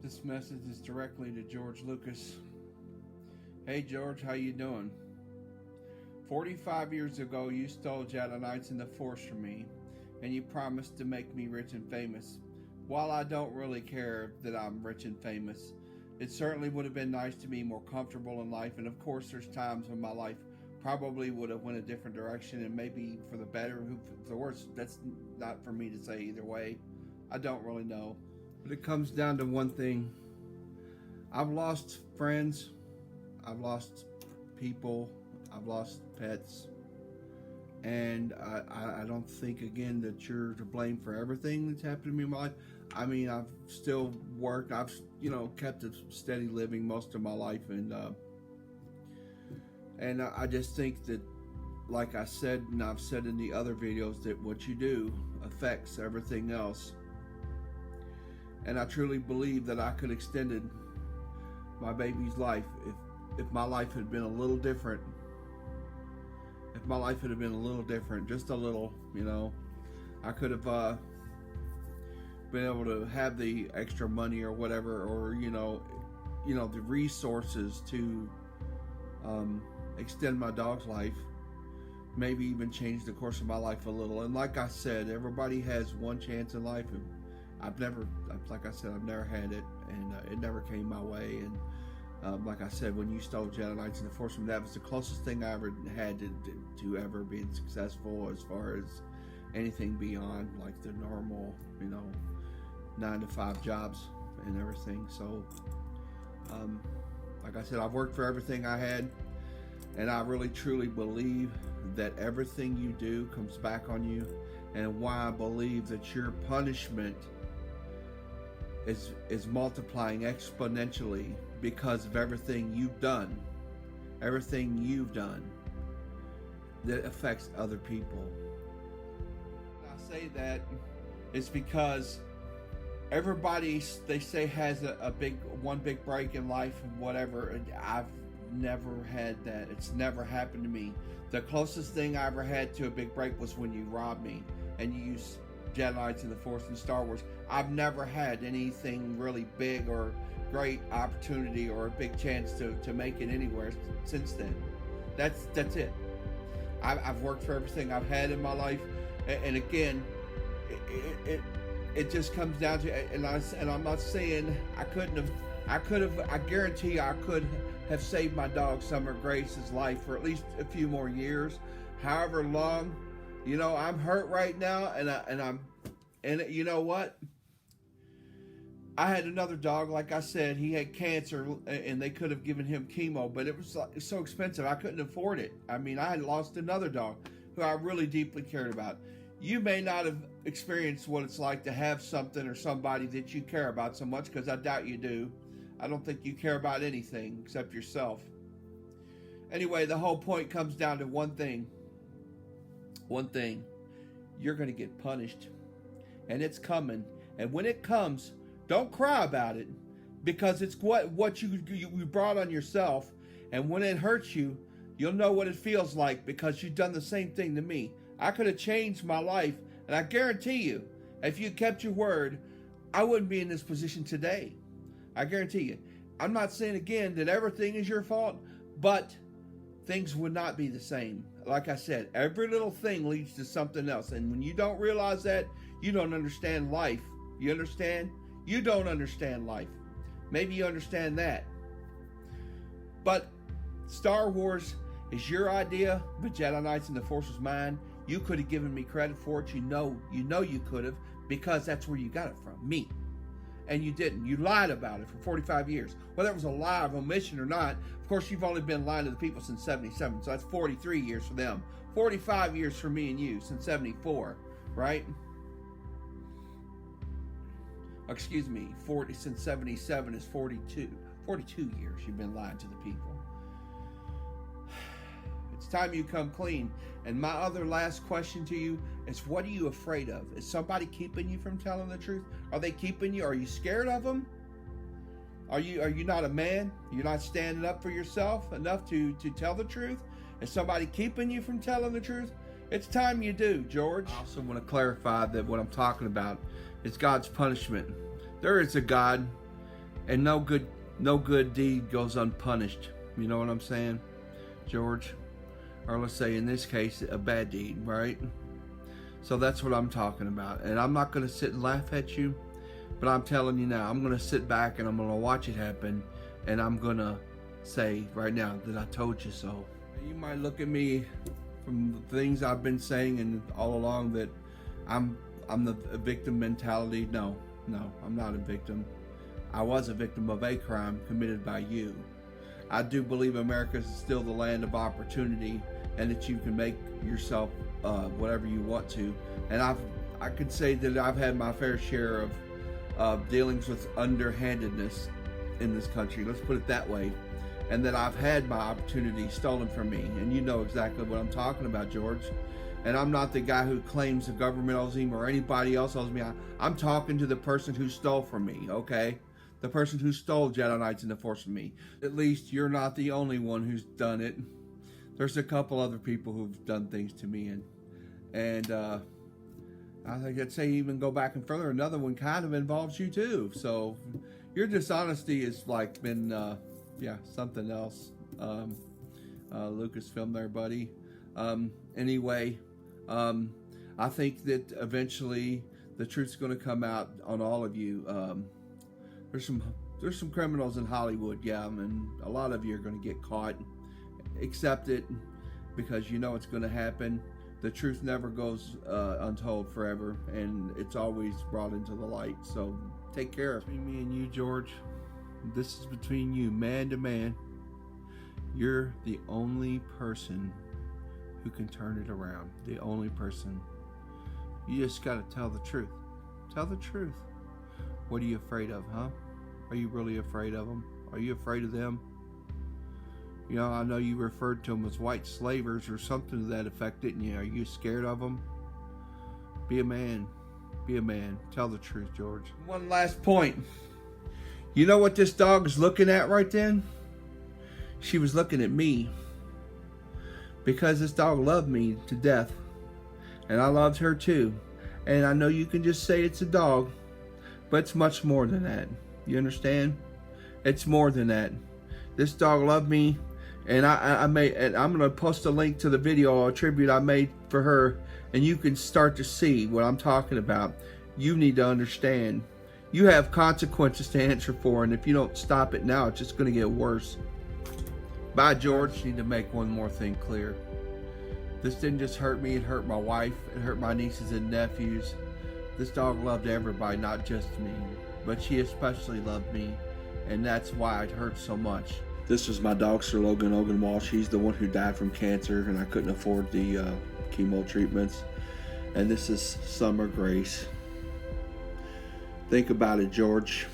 This message is directly to George Lucas. Hey George, how you doing? 45 years ago, you stole Jedi Knights in the Force from me, and you promised to make me rich and famous. While I don't really care that I'm rich and famous, it certainly would have been nice to be more comfortable in life, and of course there's times when my life probably would have went a different direction, and maybe for the better, for the worse. That's not for me to say either way. I don't really know. But it comes down to one thing. I've lost friends, I've lost people, I've lost pets, and I don't think, again, that you're to blame for everything that's happened to me in my life. I mean, I've still worked, I've kept a steady living most of my life, and I just think that, like I said, and I've said in the other videos, that what you do affects everything else. And I truly believe that I could have extended my baby's life if my life had been a little different. If my life had been a little different, just a little, I could have been able to have the extra money or whatever, or the resources to extend my dog's life, maybe even change the course of my life a little. And like I said, everybody has one chance in life, and I've never had it, and it never came my way. And like I said, when you stole Jedi Knights in the Force, that was the closest thing I ever had to ever being successful, as far as anything beyond like the normal 9-to-5 jobs and everything. So like I said, I've worked for everything I had, and I really truly believe that everything you do comes back on you, and why I believe that your punishment is multiplying exponentially because of everything you've done that affects other people. I say that is because everybody, they say, has one big break in life and whatever, and I've never had that. It's never happened to me. The closest thing I ever had to a big break was when you robbed me and you used Jedi Knights in the Force and Star Wars. I've never had anything really big or great opportunity or a big chance to make it anywhere since then. That's it. I've worked for everything I've had in my life, and again, it just comes down to, and I'm not saying I guarantee I could have saved my dog Summer Grace's life for at least a few more years, however long. I'm hurt right now, and you know what? I had another dog, like I said, he had cancer, and they could have given him chemo, but it was so expensive, I couldn't afford it. I mean, I had lost another dog who I really deeply cared about. You may not have experienced what it's like to have something or somebody that you care about so much, because I doubt you do. I don't think you care about anything except yourself. Anyway, the whole point comes down to one thing. You're going to get punished, and it's coming. And when it comes, don't cry about it, because it's what you brought on yourself. And when it hurts you, you'll know what it feels like, because you've done the same thing to me. I could have changed my life, and I guarantee you, if you kept your word, I wouldn't be in this position today. I guarantee you. I'm not saying, again, that everything is your fault, but things would not be the same. Like I said, every little thing leads to something else. And when you don't realize that, you don't understand life. You understand? You don't understand life. Maybe you understand that. But Star Wars is your idea, but Jedi Knights in the Force was mine. You could have given me credit for it. You know you could have, because that's where you got it from, me. And you didn't. You lied about it for 45 years. Whether it was a lie of omission or not, of course, you've only been lying to the people since 77, so that's 43 years for them. 45 years for me and you, since 74, right? Excuse me, since 77 is 42. 42 years you've been lying to the people. It's time you come clean. And my other last question to you is, what are you afraid of? Is somebody keeping you from telling the truth? Are they keeping you? Are you scared of them? Are you not a man? You're not standing up for yourself enough to tell the truth? Is somebody keeping you from telling the truth? It's time you do, George. I also want to clarify that what I'm talking about is God's punishment. There is a God, And no good deed goes unpunished. You know what I'm saying, George? Or let's say in this case, a bad deed, right? So that's what I'm talking about. And I'm not going to sit and laugh at you, but I'm telling you now, I'm going to sit back and I'm going to watch it happen, and I'm going to say right now that I told you so. You might look at me from the things I've been saying and all along that I'm the victim mentality. No, I'm not a victim. I was a victim of a crime committed by you. I do believe America is still the land of opportunity, and that you can make yourself whatever you want to. And I could say that I've had my fair share of dealings with underhandedness in this country. Let's put it that way. And that I've had my opportunity stolen from me. And you know exactly what I'm talking about, George. And I'm not the guy who claims the government owes him or anybody else owes me. I'm talking to the person who stole from me, okay? The person who stole Jedi Knights in the Force from me. At least you're not the only one who's done it. There's a couple other people who've done things to me. And I think I'd say even go back and further. Another one kind of involves you too. So your dishonesty has like been... something else. Lucasfilm there, buddy. Anyway, I think that eventually the truth's going to come out on all of you. There's some criminals in Hollywood, and a lot of you are going to get caught. Accept it, because you know it's going to happen. The truth never goes untold forever, and it's always brought into the light. So take care of me and you, George. This is between you, man to man. You're the only person who can turn it around. The only person. You just gotta tell the truth. Tell the truth. What are you afraid of, huh? Are you really afraid of them? Are you afraid of them? You know, I know you referred to them as white slavers or something to that effect, didn't you? Are you scared of them? Be a man. Be a man. Tell the truth, George. One last point. You know what this dog is looking at right then? She was looking at me. Because this dog loved me to death. And I loved her too. And I know you can just say it's a dog, but it's much more than that. You understand? It's more than that. This dog loved me, and I'm gonna post a link to the video or a tribute I made for her, and you can start to see what I'm talking about. You need to understand. You have consequences to answer for, and if you don't stop it now, it's just going to get worse. Bye, George. I need to make one more thing clear. This didn't just hurt me, it hurt my wife, it hurt my nieces and nephews. This dog loved everybody, not just me. But she especially loved me, and that's why it hurt so much. This was my dog, Sir Logan Ogunwall. She's the one who died from cancer, and I couldn't afford the chemo treatments. And this is Summer Grace. Think about it, George.